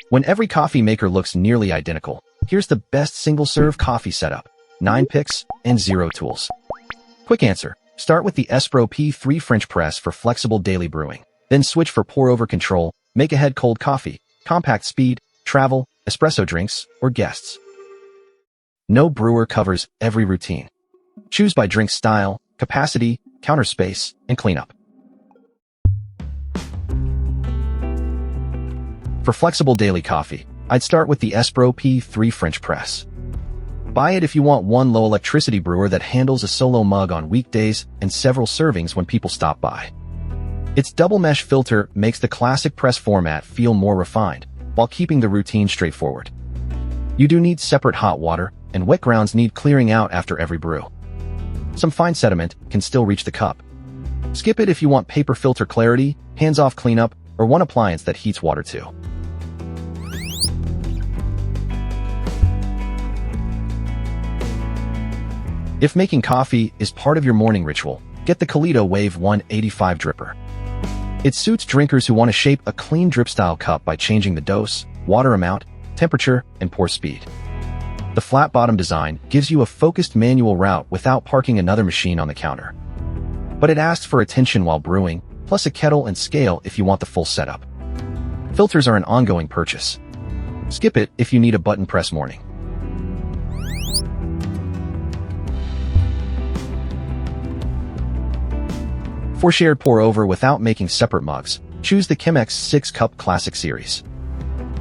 When every coffee maker looks nearly identical, here's the best single-serve coffee setup: 9 picks and 0 tools. Quick answer: start with the Espro P3 French press for flexible daily brewing. Then switch for pour-over control, make-ahead cold coffee, compact speed, travel, espresso drinks, or guests. No brewer covers every routine. Choose by drink style, capacity, counter space, and cleanup. For flexible daily coffee, I'd start with the Espro P3 French press. Buy it if you want one low electricity brewer that handles a solo mug on weekdays and several servings when people stop by. Its double mesh filter makes the classic press format feel more refined, while keeping the routine straightforward. You do need separate hot water, and wet grounds need clearing out after every brew. Some fine sediment can still reach the cup. Skip it if you want paper filter clarity, hands-off cleanup, or one appliance that heats water too. If making coffee is part of your morning ritual, get the Kalita Wave 185 dripper. It suits drinkers who want to shape a clean drip-style cup by changing the dose, water amount, temperature, and pour speed. The flat-bottom design gives you a focused manual route without parking another machine on the counter. But it asks for attention while brewing, plus a kettle and scale if you want the full setup. Filters are an ongoing purchase. Skip it if you need a button press morning. For shared pour-over without making separate mugs, choose the Chemex 6-Cup Classic Series.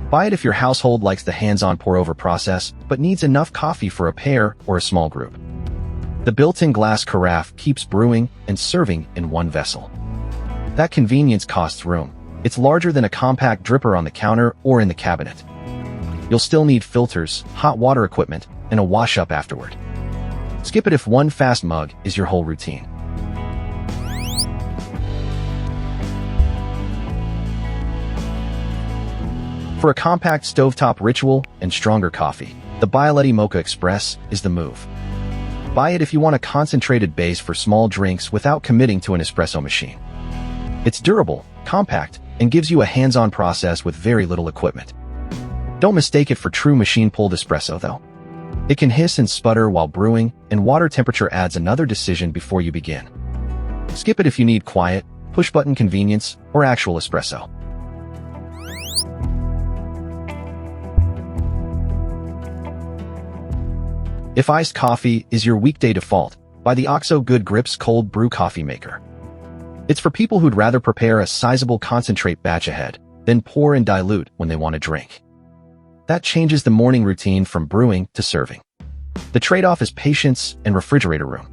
Buy it if your household likes the hands-on pour-over process, but needs enough coffee for a pair or a small group. The built-in glass carafe keeps brewing and serving in one vessel. That convenience costs room. It's larger than a compact dripper on the counter or in the cabinet. You'll still need filters, hot water equipment, and a wash-up afterward. Skip it if one fast mug is your whole routine. For a compact stovetop ritual and stronger coffee, the Bialetti Moka Express is the move. Buy it if you want a concentrated base for small drinks without committing to an espresso machine. It's durable, compact, and gives you a hands-on process with very little equipment. Don't mistake it for true machine-pulled espresso, though. It can hiss and sputter while brewing, and water temperature adds another decision before you begin. Skip it if you need quiet, push-button convenience, or actual espresso. If iced coffee is your weekday default, buy the OXO Good Grips Cold Brew Coffee Maker. It's for people who'd rather prepare a sizable concentrate batch ahead, then pour and dilute when they want a drink. That changes the morning routine from brewing to serving. The trade-off is patience and refrigerator room.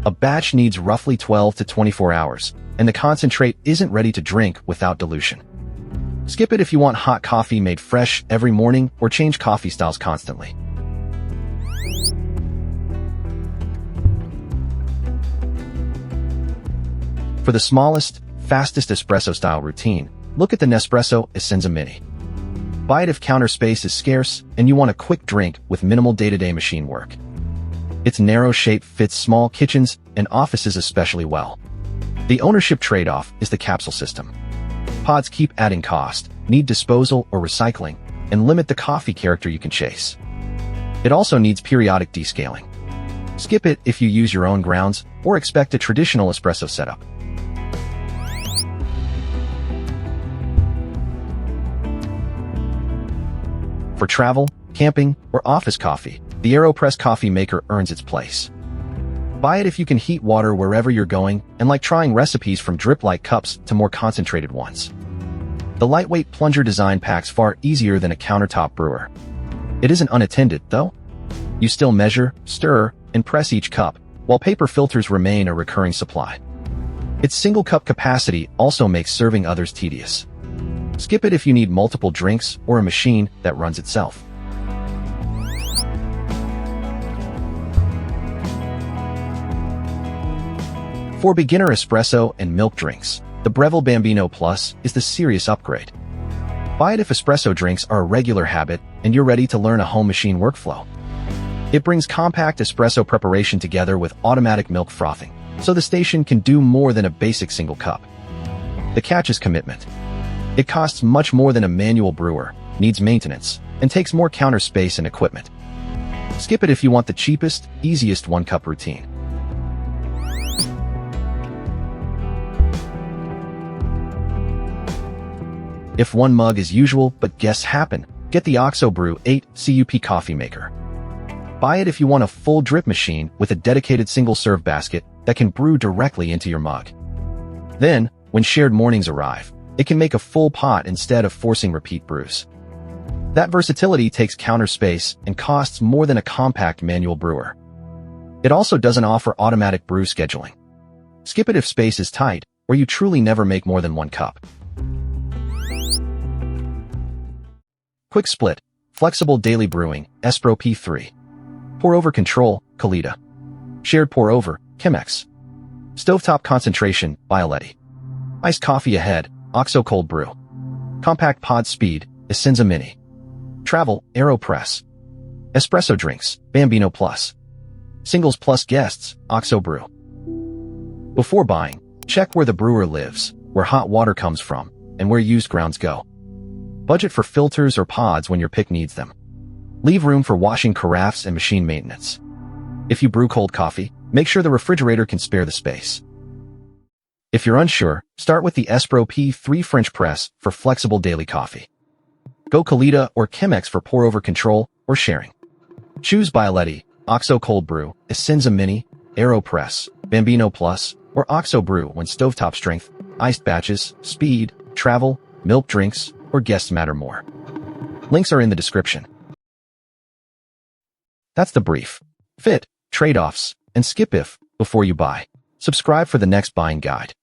A batch needs roughly 12 to 24 hours, and the concentrate isn't ready to drink without dilution. Skip it if you want hot coffee made fresh every morning or change coffee styles constantly. For the smallest, fastest espresso-style routine, look at the Nespresso Essenza Mini. Buy it if counter space is scarce and you want a quick drink with minimal day-to-day machine work. Its narrow shape fits small kitchens and offices especially well. The ownership trade-off is the capsule system. Pods keep adding cost, need disposal or recycling, and limit the coffee character you can chase. It also needs periodic descaling. Skip it if you use your own grounds or expect a traditional espresso setup. For travel, camping, or office coffee, the AeroPress coffee maker earns its place. Buy it if you can heat water wherever you're going and like trying recipes from drip-like cups to more concentrated ones. The lightweight plunger design packs far easier than a countertop brewer. It isn't unattended, though. You still measure, stir, and press each cup, while paper filters remain a recurring supply. Its single-cup capacity also makes serving others tedious. Skip it if you need multiple drinks or a machine that runs itself. For beginner espresso and milk drinks, the Breville Bambino Plus is the serious upgrade. Buy it if espresso drinks are a regular habit and you're ready to learn a home machine workflow. It brings compact espresso preparation together with automatic milk frothing, so the station can do more than a basic single cup. The catch is commitment. It costs much more than a manual brewer, needs maintenance, and takes more counter space and equipment. Skip it if you want the cheapest, easiest one-cup routine. If one mug is usual but guests happen, get the Brew 8 CUP coffee maker. Buy it if you want a full drip machine with a dedicated single-serve basket that can brew directly into your mug. Then, when shared mornings arrive, it can make a full pot instead of forcing repeat brews. That versatility takes counter space and costs more than a compact manual brewer. It also doesn't offer automatic brew scheduling. Skip it if space is tight or you truly never make more than one cup. Quick split, flexible daily brewing, Espro P3. Pour-over control, Kalita. Shared pour-over, Chemex. Stovetop concentration, Bialetti. Iced coffee ahead, OXO cold brew. Compact pod speed, Essenza mini. Travel, AeroPress. Espresso drinks, Bambino plus. Singles plus guests, OXO brew. Before buying, check where the brewer lives, where hot water comes from, and where used grounds go. Budget for filters or pods when your pick needs them. Leave room for washing carafes and machine maintenance. If you brew cold coffee, make sure the refrigerator can spare the space. If you're unsure, start with the Espro P3 French press for flexible daily coffee. Go Kalita or Chemex for pour-over control or sharing. Choose Bialetti, OXO cold brew, Essenza mini, AeroPress, Bambino plus, or OXO brew when stovetop strength, iced batches, speed, travel, milk drinks, or guests matter more. Links are in the description. That's the brief. Fit, trade-offs, and skip if before you buy. Subscribe for the next buying guide.